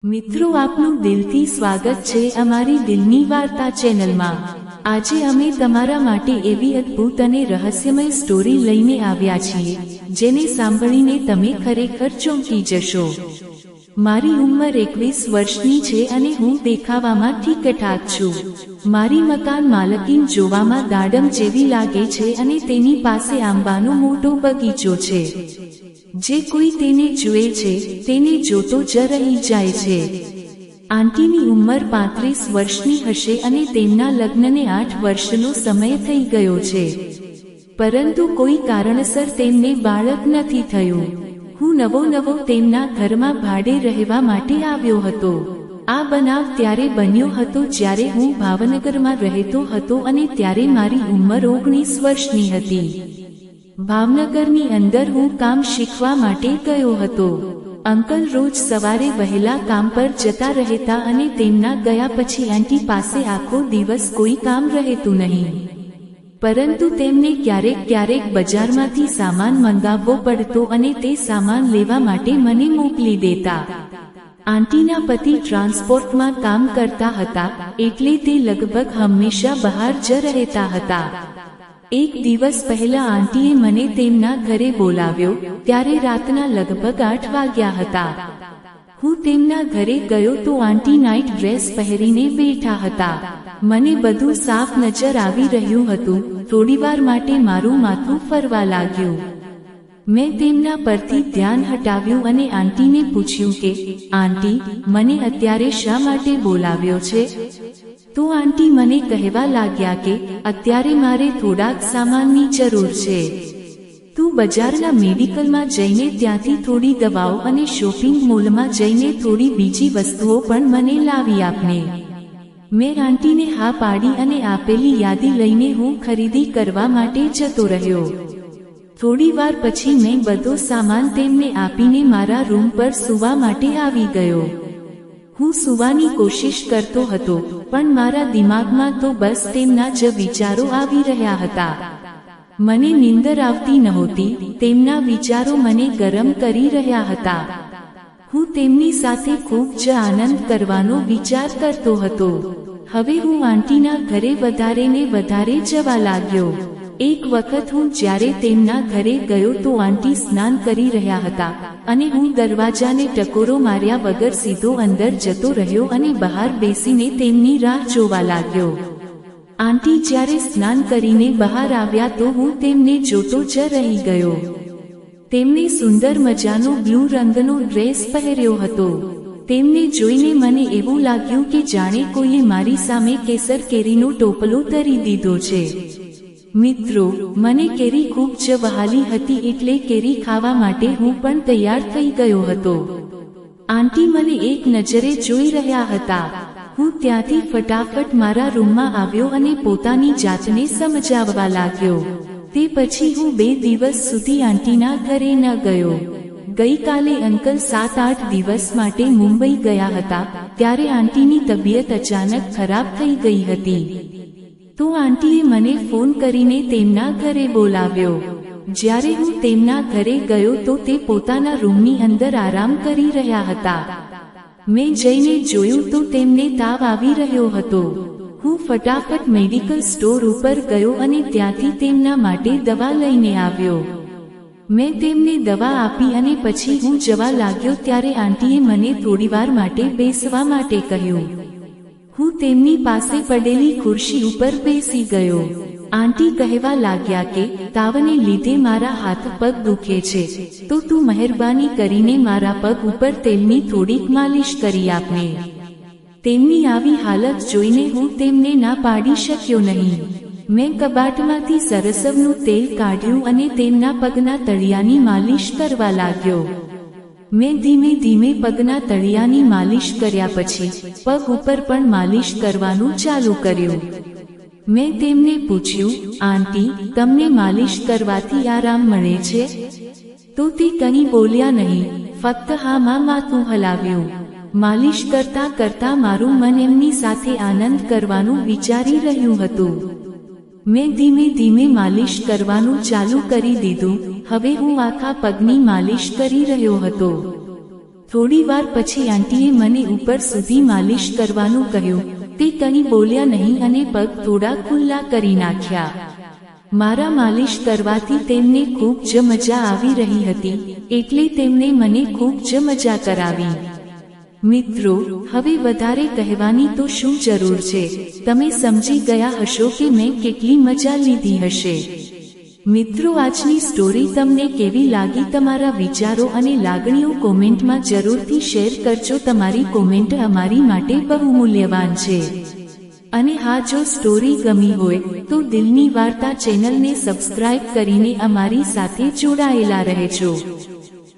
મિત્રો આપનું દિલથી સ્વાગત છે અમારી દિલની વાર્તા ચેનલમાં। આજે અમે તમારા માટે એવી અદ્ભુત અને રહસ્યમય સ્ટોરી લઈને આવ્યા છીએ જેને સાંભળીને તમે ખરેખર ચોંકી જશો। મારી ઉંમર 21 વર્ષની છે અને હું દેખાવામાં ઠીકઠાક છું। મારી મકાન માલકીન જોવામાં દાડમ જેવી લાગે છે અને તેની પાસે આંબાનો મોટો બગીચો છે। જે કોઈ તેને જુએ છે તેને જોતો જ રહી જાય છે। આંટીની ઉંમર 35 વર્ષની હશે અને તેમના લગ્નને 8 વર્ષનો સમય થઈ ગયો છે, પરંતુ કોઈ કારણસર તેમને બાળક નથી થયું। હું નવો તેમના ઘરમાં ભાડે રહેવા માટે આવ્યો હતો। આ બનાવ ત્યારે બન્યો હતો જ્યારે હું ભાવનગરમાં રહેતો હતો અને ત્યારે મારી ઉંમર 19 વર્ષની હતી। ભાવનગરની અંદર હું કામ શીખવા માટે ગયો હતો। અંકલ રોજ સવારે વહેલા કામ પર જતા રહેતા અને તેમના ગયા પછી આંટી પાસે આખો દિવસ કોઈ કામ રહેતું નહીં, પરંતુ તેમને ક્યારેક બજારમાંથી સામાન મંગાવવો પડતો અને તે સામાન લેવા માટે મને મોકલી દેતા। આંટીના પતિ ટ્રાન્સપોર્ટમાં કામ કરતા હતા, એટલે તે લગભગ હંમેશા બહાર જ રહેતા હતા। એક દિવસ પહેલા આંટીએ મને તેમના ઘરે બોલાવ્યો, ત્યારે રાતના લગભગ 8 વાગ્યા હતા। હું તેમના ઘરે ગયો તો આંટી નાઇટ ડ્રેસ પહેરીને બેઠા હતા। મને બધું સાફ નજર આવી રહ્યું હતું। થોડીવાર માટે મારું માથું ફરવા લાગ્યું। મેં તેમના પરથી ધ્યાન હટાવ્યું અને આંટીને પૂછ્યું કે, આંટી, મને અત્યારે શા માટે બોલાવ્યો છે? તો આંટી મને કહેવા લાગ્યા કે અત્યારે મારે થોડાક સામાનની જરૂર છે। તું બજારના મેડિકલમાં જઈને ત્યાંથી થોડી દવાઓ અને શોપિંગ મોલમાં જઈને થોડી બીજી વસ્તુઓ પણ મને લાવી આપને। મેં આંટીને હા પાડી અને આપેલી યાદી લઈને હું ખરીદી કરવા માટે જતો રહ્યો। થોડી વાર પછી મેં બધો સામાન તેમને આપીને મારા રૂમ પર સૂવા માટે આવી ગયો। હું સૂવાની કોશિશ કરતો હતો, પણ મારા દિમાગમાં તો બસ તેમના જ વિચારો આવી રહ્યા હતા। મને નીંદર આવતી નહોતી, તેમના વિચારો મને ગરમ કરી રહ્યા હતા। હું તેમની સાથે ખૂબ જ આનંદ કરવાનો વિચાર કરતો હતો। હવે હું આંટીના ઘરે વધારે ને વધારે જવા લાગ્યો। એક વખત હું જ્યારે તેમના ઘરે ગયો તો આંટી સ્નાન કરી રહ્યા હતા અને હું દરવાજાને ટકોરો માર્યા વગર સીધો અંદર જતો રહ્યો અને બહાર બેસીને તેમની રાહ જોવા લાગ્યો। આંટી જ્યારે સ્નાન કરીને બહાર આવ્યા તો હું તેમને જોતો જ રહી ગયો। તેમણે સુંદર મજાનો બ્લુ રંગનો ડ્રેસ પહેર્યો હતો। તેમને જોઈને મને એવું લાગ્યું કે જાણે કોઈએ મારી સામે કેસર કેરીનો ટોપલો ધરી દીધો છે। મિત્રો, મને કેરી ખૂબ જ વહાલી હતી, એટલે કેરી ખાવા માટે હું પણ તૈયાર થઈ ગયો હતો। આંટી મને એક નજરે જોઈ રહ્યા હતા। હું ત્યાંથી ફટાફટ મારા રૂમમાં આવ્યો અને પોતાની જાતને સમજાવવા લાગ્યો। તે પછી હું 2 દિવસ સુધી આંટીના ઘરે ન ગયો। ગઈકાલે અંકલ 7-8 દિવસ માટે મુંબઈ ગયા હતા, ત્યારે આંટીની તબિયત અચાનક ખરાબ થઈ ગઈ હતી। તો આંટીએ મને ફોન કરીને તેમના ઘરે બોલાવ્યો। જ્યારે હું તેમના ઘરે ગયો તો તે પોતાના રૂમની અંદર આરામ કરી રહ્યા હતા। મેં જઈને જોયું તો તેમને તાવ આવી રહ્યો હતો। હું ફટાફટ મેડિકલ સ્ટોર ઉપર ગયો અને ત્યાંથી તેમના માટે દવા લઈને આવ્યો। મેં તેમને દવા આપી અને પછી હું જવા લાગ્યો ત્યારે આંટીએ મને થોડીવાર માટે બેસવા માટે કહ્યું। હું તેમની પાસે પડેલી ખુરશી ઉપર બેસી ગયો। આંટી કહેવા લાગ્યા કે તાવને લીધે મારા હાથ પગ દુખે છે, તો તું મહેરબાની કરીને મારા પગ ઉપર તેલની થોડીક માલિશ કરી આપને। તેમની આવી હાલત જોઈને હું તેમને ના પાડી શક્યો નહીં। મેં કબાટમાંથી સરસવનું તેલ કાઢ્યું અને તેમના પગના તળિયાની માલિશ કરવા લાગ્યો। મેં ધીમે પગના તળિયાની માલિશ કર્યા પછી પગ ઉપર પણ માલિશ કરવાનું ચાલુ કર્યું। મેં તેમને પૂછ્યું, આંટી, તમને માલિશ કરવાથી આરામ મળે છે? તો તે કંઈ બોલ્યા નહીં, ફક્ત હામાં માથું હલાવ્યું। માલિશ કરતા મારું મન એમની સાથે આનંદ કરવાનું વિચારી રહ્યું હતું। મેં ધીમે માલિશ કરવાનું ચાલુ કરી દીધું। હવે હું આખા પગની માલિશ કરી રહ્યો હતો। થોડી વાર પછી આંટીએ મને ઉપર સુધી માલિશ કરવાનું કહ્યું. તે કંઈ બોલ્યા નહીં અને પગ થોડા ખુલ્લા કરી નાખ્યા. મારા માલિશ કરવાથી તેમને ખૂબ જ મજા આવી રહી હતી, એટલે તેમણે મને ખૂબ જ મજા કરાવી. મિત્રો, હવે વધારે કહેવાની તો શું જરૂર છે? તમે સમજી ગયા હશો કે મેં કેટલી મજા લીધી હશે. મિત્રો, આજની સ્ટોરી તમને કેવી લાગી? તમારા વિચારો અને લાગણીઓ કોમેન્ટમાં જરૂરથી શેર કરજો. તમારી કોમેન્ટ અમારી માટે બહુ મૂલ્યવાન છે. અને હા, જો સ્ટોરી ગમી હોય તો દિલની વાર્તા ચેનલને સબસ્ક્રાઇબ કરીને અમારી સાથે જોડાયેલા રહેજો.